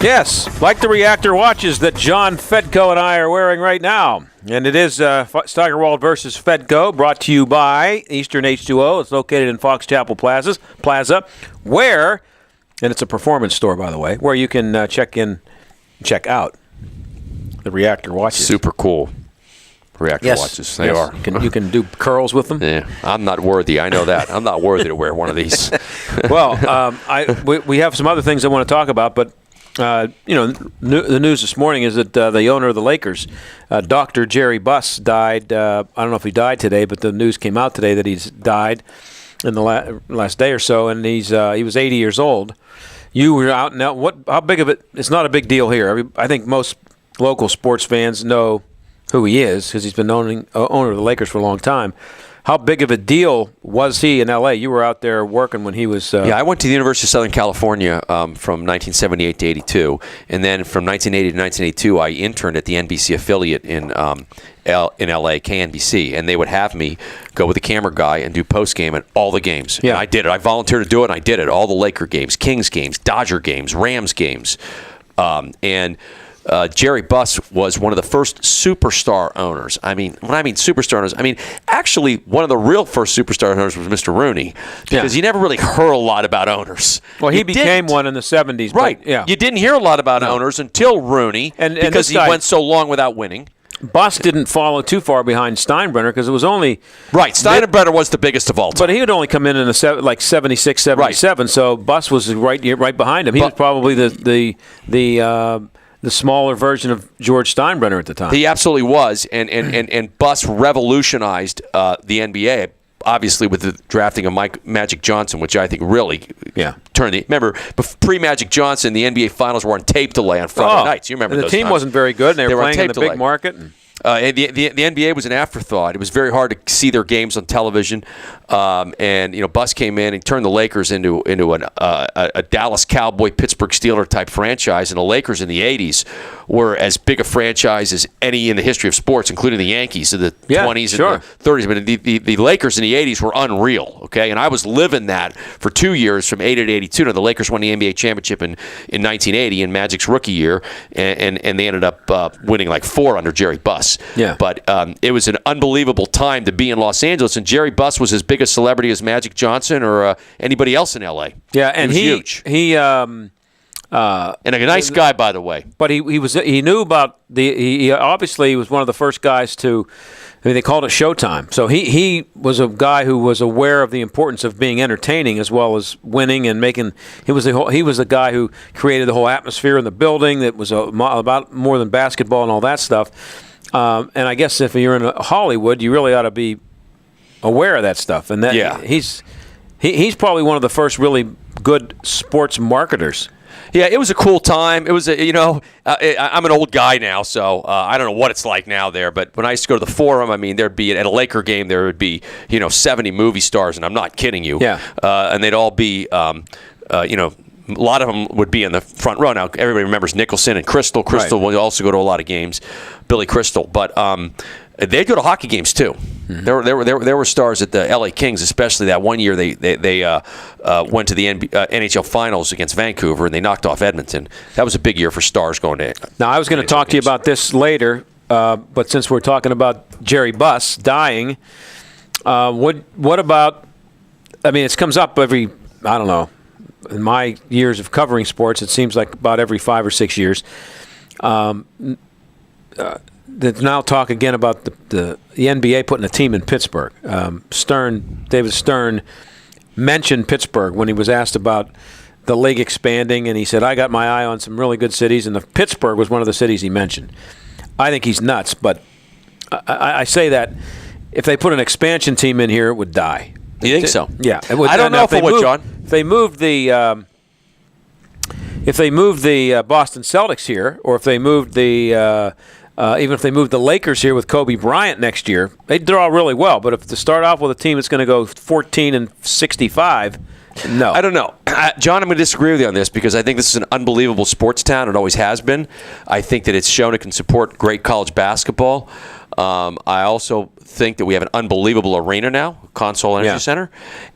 Yes, like the Reactor watches that John Fedko and I are wearing right now. And it is Steigerwald versus Fedko, brought to you by Eastern H2O. It's located in Fox Chapel Plaza, where, and it's a performance store, by the way, where you can check out the Reactor watches. Super cool. Reactor watches. They are. You can do curls with them. Yeah, I'm not worthy. I know that. I'm not worthy to wear one of these. Well, we have some other things I want to talk about, but the news this morning is that the owner of the Lakers, Dr. Jerry Buss, died. I don't know if he died today, but the news came out today that he's died in the last day or so, and he was 80 years old. You were out now. How big of it? It's not a big deal here. I think most local sports fans know who he is because he's been owner of the Lakers for a long time. How big of a deal was he in L.A.? You were out there working when he was... Yeah, I went to the University of Southern California from 1978 to 82, and then from 1980 to 1982, I interned at the NBC affiliate in L.A., KNBC, and they would have me go with the camera guy and do post-game at all the games. Yeah. And I did it. I volunteered to do it, and I did it. All the Laker games, Kings games, Dodger games, Rams games, Jerry Buss was one of the first superstar owners. I mean, when I mean superstar owners, I mean actually one of the real first superstar owners was Mr. Rooney, because you never really heard a lot about owners. Well, he became one in the 70s. Right. But, yeah. You didn't hear a lot about owners until Rooney, because he went so long without winning. Buss didn't follow too far behind Steinbrenner because it was only... Right, Steinbrenner was the biggest of all time. But he would only come in a 76, 77, so Buss was right behind him. He was probably the smaller version of George Steinbrenner at the time. He absolutely was, and Buss revolutionized the NBA, obviously with the drafting of Magic Johnson, which I think really turned the... Remember, pre-Magic Johnson, the NBA Finals were on tape delay on Friday nights. You remember those the team times. wasn't very good, and they were playing in the big market. And the NBA was an afterthought. It was very hard to see their games on television. And Buss came in and turned the Lakers into a Dallas Cowboy, Pittsburgh Steeler type franchise. And the Lakers in the 80s were as big a franchise as any in the history of sports, including the Yankees of the 20s and the 30s. But the Lakers in the 80s were unreal. Okay, and I was living that for 2 years, from 80 to 82. Now, the Lakers won the NBA championship in 1980 in Magic's rookie year, and they ended up winning like 4 under Jerry Buss. Yeah. But it was an unbelievable time to be in Los Angeles, and Jerry Buss was as big a celebrity as Magic Johnson or anybody else in L.A. Yeah, and he was huge. And a nice guy, by the way. But he knew about he obviously was one of the first guys to... I mean, they called it Showtime. So he was a guy who was aware of the importance of being entertaining as well as winning and making. He was the guy who created the whole atmosphere in the building that was about more than basketball and all that stuff. And I guess if you're in Hollywood, you really ought to be aware of that stuff. And that he's probably one of the first really good sports marketers. Yeah, it was a cool time. It was I'm an old guy now, so I don't know what it's like now there. But when I used to go to the Forum, I mean, there'd be at a Laker game, there would be 70 movie stars, and I'm not kidding you. Yeah. And they'd all be a lot of them would be in the front row. Now, everybody remembers Nicholson and Crystal. Crystal would also go to a lot of games, Billy Crystal. But they'd go to hockey games, too. Mm-hmm. There were stars at the L.A. Kings, especially that one year they went to the NHL Finals against Vancouver, and they knocked off Edmonton. That was a big year for stars going to Now, I was going to talk to you about this later, but since we're talking about Jerry Buss dying, what about – I mean, it comes up every – I don't know. In my years of covering sports, it seems like about every 5 or 6 years. There's now talk again about the NBA putting a team in Pittsburgh. David Stern mentioned Pittsburgh when he was asked about the league expanding, and he said, I got my eye on some really good cities, and Pittsburgh was one of the cities he mentioned. I think he's nuts, but I say that if they put an expansion team in here, it would die. You think so? Yeah. I don't know if it would, John. If they moved the Boston Celtics here, or if they moved even if they moved the Lakers here with Kobe Bryant next year, they'd draw really well. But if to start off with a team that's going to go 14-65, no. I don't know. John, I'm going to disagree with you on this because I think this is an unbelievable sports town. It always has been. I think that it's shown it can support great college basketball. I also think that we have an unbelievable arena now, Consol Energy Center,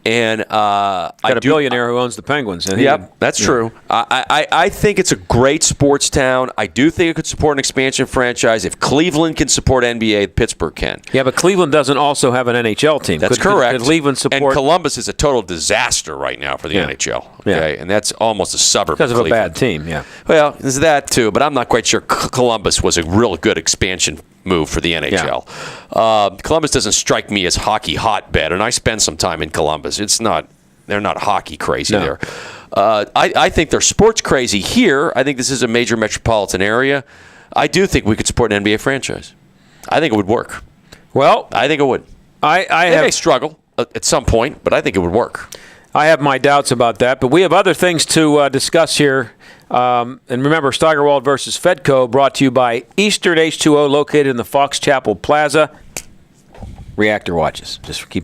and got a billionaire who owns the Penguins. And that's true. I think it's a great sports town. I do think it could support an expansion franchise. If Cleveland can support NBA, Pittsburgh can. Yeah, but Cleveland doesn't also have an NHL team. That's correct. Could Cleveland support? And Columbus is a total disaster right now for the NHL. Okay, and that's almost a suburb because of Cleveland. a bad team. Yeah. Well, there's that too, but I'm not quite sure Columbus was a real good expansion move for the NHL. Columbus doesn't strike me as hockey hotbed, and I spend some time in Columbus. They're not hockey crazy there. I think they're sports crazy here. I think this is a major metropolitan area. I do think we could support an NBA franchise. I think it would work. Well, I think it would. They may struggle at some point, but I think it would work. I have my doubts about that, but we have other things to discuss here. And remember, Steigerwald versus Fedko, brought to you by Eastern H2O, located in the Fox Chapel Plaza. Reactor watches. Just keep